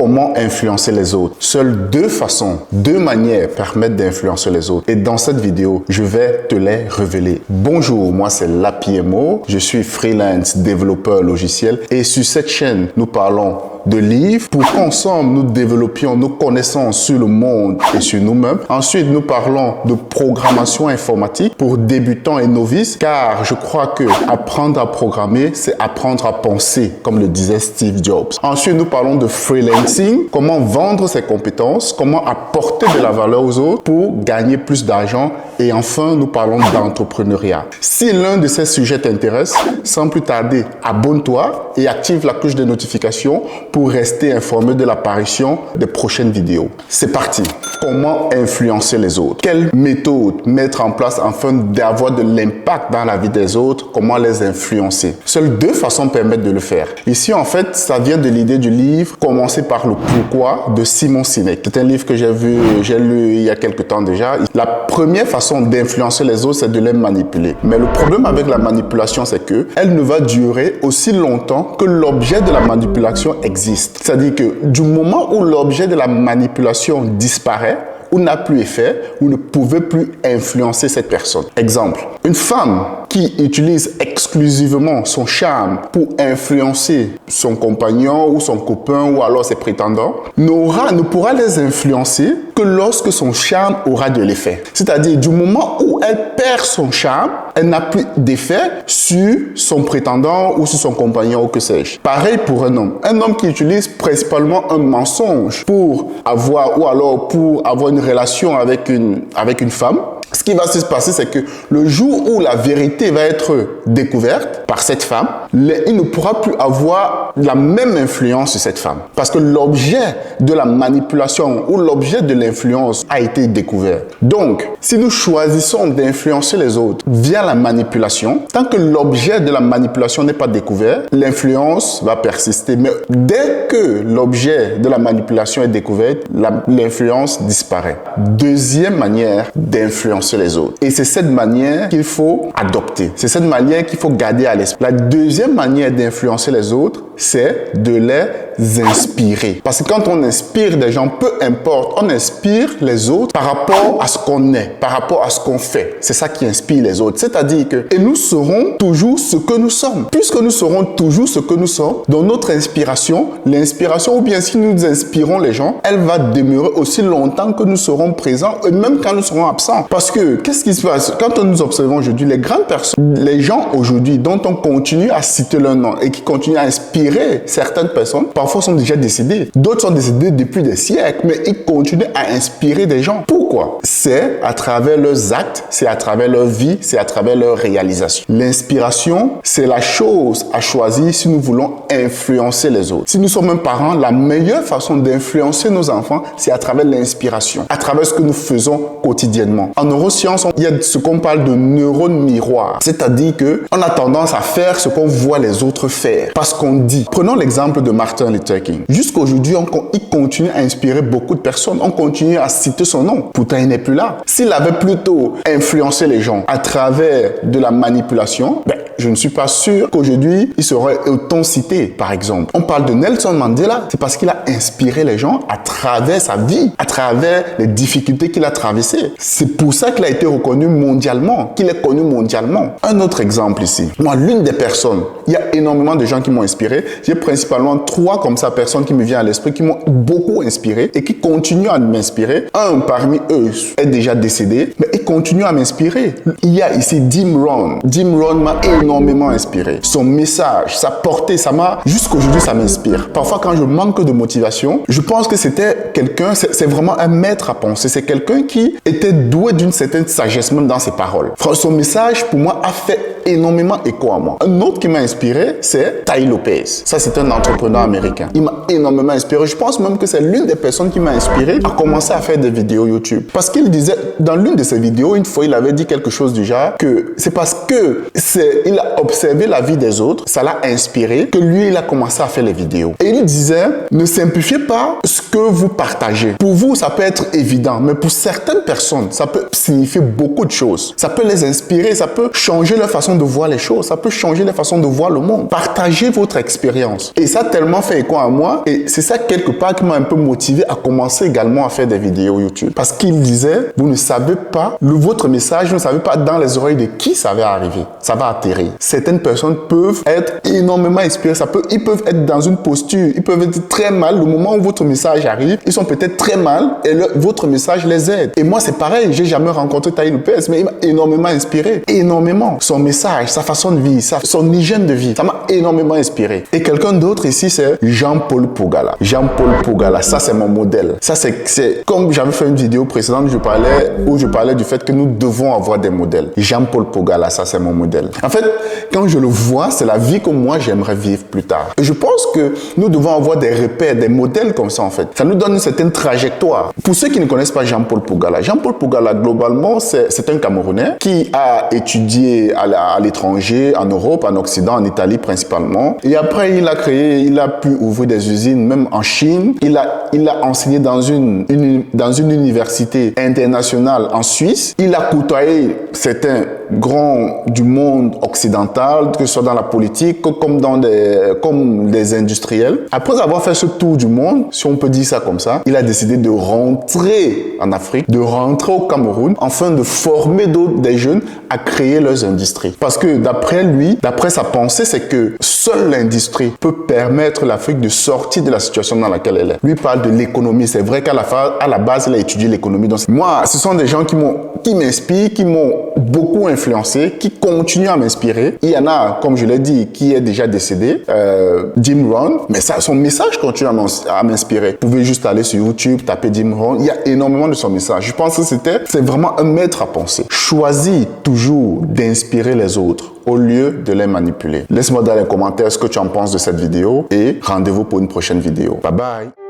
comment influencer les autres. Seules deux façons, deux manières permettent d'influencer les autres. Et dans cette vidéo, je vais te les révéler. Bonjour, moi c'est Lapiemo, je suis freelance développeur logiciel et sur cette chaîne, nous parlons de livres pour qu'ensemble nous développions nos connaissances sur le monde et sur nous-mêmes. Ensuite, nous parlons de programmation informatique pour débutants et novices car je crois que apprendre à programmer, c'est apprendre à penser, comme le disait Steve Jobs. Ensuite, nous parlons de freelancing, comment vendre ses compétences, comment apporter de la valeur aux autres pour gagner plus d'argent. Et enfin, nous parlons d'entrepreneuriat. Si l'un de ces sujets t'intéresse, sans plus tarder, abonne-toi et active la cloche de notification pour rester informé de l'apparition des prochaines vidéos. C'est parti! Comment influencer les autres? Quelles méthodes mettre en place afin d'avoir de l'impact dans la vie des autres? Comment les influencer? Seules deux façons permettent de le faire. Ici, en fait, ça vient de l'idée du livre « Commencer par le pourquoi » de Simon Sinek. C'est un livre que j'ai lu il y a quelques temps déjà. La première façon d'influencer les autres, c'est de les manipuler. Mais le problème avec la manipulation, c'est que elle ne va durer aussi longtemps que l'objet de la manipulation existe. C'est-à-dire que du moment où l'objet de la manipulation disparaît, ou n'a plus effet, ou ne pouvez plus influencer cette personne. Exemple, une femme qui utilise exclusivement son charme pour influencer son compagnon ou son copain ou alors ses prétendants, ne pourra les influencer que lorsque son charme aura de l'effet. C'est-à-dire, du moment où elle perd son charme, elle n'a plus d'effet sur son prétendant ou sur son compagnon ou que sais-je. Pareil pour un homme. Un homme qui utilise principalement un mensonge pour avoir une relation avec une femme, ce qui va se passer, c'est que le jour où la vérité va être découverte par cette femme, il ne pourra plus avoir la même influence sur cette femme. Parce que l'objet de la manipulation ou l'objet de l'influence a été découvert. Donc, si nous choisissons d'influencer les autres via la manipulation, tant que l'objet de la manipulation n'est pas découvert, l'influence va persister. Mais dès que l'objet de la manipulation est découvert, l'influence disparaît. Deuxième manière d'influencer les autres. Et c'est cette manière qu'il faut adopter. C'est cette manière qu'il faut garder à l'esprit. La deuxième manière d'influencer les autres, c'est de les inspirer. Parce que quand on inspire des gens, peu importe, on inspire les autres par rapport à ce qu'on est, par rapport à ce qu'on fait. C'est ça qui inspire les autres. C'est-à-dire que, et nous serons toujours ce que nous sommes. Puisque nous serons toujours ce que nous sommes, dans notre inspiration, l'inspiration, ou bien si nous inspirons les gens, elle va demeurer aussi longtemps que nous serons présents et même quand nous serons absents. Parce que, qu'est-ce qui se passe? Quand nous observons aujourd'hui, les grandes personnes, les gens aujourd'hui dont on continue à citer leur nom et qui continuent à inspirer certaines personnes, parfois sont déjà décédés. D'autres sont décédés depuis des siècles, mais ils continuent à inspirer des gens. Pourquoi? C'est à travers leurs actes, c'est à travers leur vie, c'est à travers leur réalisation. L'inspiration, c'est la chose à choisir si nous voulons influencer les autres. Si nous sommes un parent, la meilleure façon d'influencer nos enfants, c'est à travers l'inspiration, à travers ce que nous faisons quotidiennement. En neurosciences, il y a ce qu'on parle de neurones miroirs, c'est-à-dire que on a tendance à faire ce qu'on voit les autres faire, parce qu'on dit. Prenons l'exemple de Martin Luther King. Jusqu'aujourd'hui, il continue à inspirer beaucoup de personnes. On continue à citer son nom. Pourtant, il n'est plus là. S'il avait plutôt influencé les gens à travers de la manipulation, je ne suis pas sûr qu'aujourd'hui, il serait autant cité, par exemple. On parle de Nelson Mandela, c'est parce qu'il a inspiré les gens à travers sa vie, à travers les difficultés qu'il a traversées. C'est pour ça qu'il a été reconnu mondialement, qu'il est connu mondialement. Un autre exemple ici. Moi, l'une des personnes, il y a énormément de gens qui m'ont inspiré. J'ai principalement 3 comme ça personnes qui me viennent à l'esprit, qui m'ont beaucoup inspiré et qui continuent à m'inspirer. Un parmi eux est déjà décédé, mais il continue à m'inspirer. Il y a ici Jim Rohn. Jim Rohn m'a énormément inspiré. Son message, sa portée, jusqu'aujourd'hui, ça m'inspire. Parfois, quand je manque de motivation, je pense que c'était quelqu'un, c'est vraiment un maître à penser. C'est quelqu'un qui était doué d'une certaine sagesse même dans ses paroles. Son message, pour moi, a fait énormément écho à moi. Un autre qui m'a inspiré, c'est Tai Lopez. Ça, c'est un entrepreneur américain. Il m'a énormément inspiré. Je pense même que c'est l'une des personnes qui m'a inspiré à commencer à faire des vidéos YouTube. Parce qu'il disait, dans l'une de ses vidéos, une fois, il avait dit quelque chose du genre que c'est parce que il il a observé la vie des autres, ça l'a inspiré, que lui, il a commencé à faire les vidéos. Et il disait, ne simplifiez pas ce que vous partagez. Pour vous, ça peut être évident, mais pour certaines personnes, ça peut signifier beaucoup de choses. Ça peut les inspirer, ça peut changer leur façon de voir les choses, ça peut changer leur façon de voir le monde. Partagez votre expérience. Et ça a tellement fait écho à moi, et c'est ça quelque part qui m'a un peu motivé à commencer également à faire des vidéos YouTube. Parce qu'il disait, vous ne savez pas, votre message, vous ne savez pas dans les oreilles de qui ça va arriver, ça va atterrir. Certaines personnes peuvent être énormément inspirées, ils peuvent être dans une posture, ils peuvent être très mal. Le moment où votre message arrive, ils sont peut-être très mal et votre message les aide. Et moi, c'est pareil, j'ai jamais rencontré Taï Lopez, mais il m'a énormément inspiré. Énormément. Son message, sa façon de vivre, son hygiène de vie, ça m'a énormément inspiré. Et quelqu'un d'autre ici, c'est Jean-Paul Pogala. Jean-Paul Pogala, ça c'est mon modèle. Ça c'est comme j'avais fait une vidéo précédente où je parlais du fait que nous devons avoir des modèles. Jean-Paul Pogala, ça c'est mon modèle. En fait, quand je le vois, c'est la vie que moi j'aimerais vivre plus tard. Et je pense que nous devons avoir des repères, des modèles comme ça en fait. Ça nous donne une certaine trajectoire. Pour ceux qui ne connaissent pas Jean-Paul Pogala, Jean-Paul Pogala globalement c'est un Camerounais qui a étudié à l'étranger, en Europe, en Occident, en Italie principalement. Et après il a pu ouvrir des usines même en Chine. Il a enseigné dans une université internationale en Suisse. Il a côtoyé certains grands du monde occidental, que ce soit dans la politique, comme des industriels. Après avoir fait ce tour du monde, si on peut dire ça comme ça, il a décidé de rentrer en Afrique, de rentrer au Cameroun, afin de former des jeunes à créer leurs industries. Parce que d'après lui, d'après sa pensée, c'est que seule l'industrie peut permettre l'Afrique de sortir de la situation dans laquelle elle est. Lui parle de l'économie. C'est vrai qu'à la base, il a étudié l'économie. Donc, moi, ce sont des gens qui m'inspirent, qui m'ont beaucoup influencé, qui continuent à m'inspirer. Il y en a, comme je l'ai dit, qui est déjà décédé, Jim Rohn, mais son message continue à m'inspirer. Vous pouvez juste aller sur YouTube, taper Jim Rohn, il y a énormément de son message. Je pense que c'est vraiment un maître à penser. Choisis toujours d'inspirer les autres au lieu de les manipuler. Laisse-moi dans les commentaires ce que tu en penses de cette vidéo et rendez-vous pour une prochaine vidéo. Bye bye!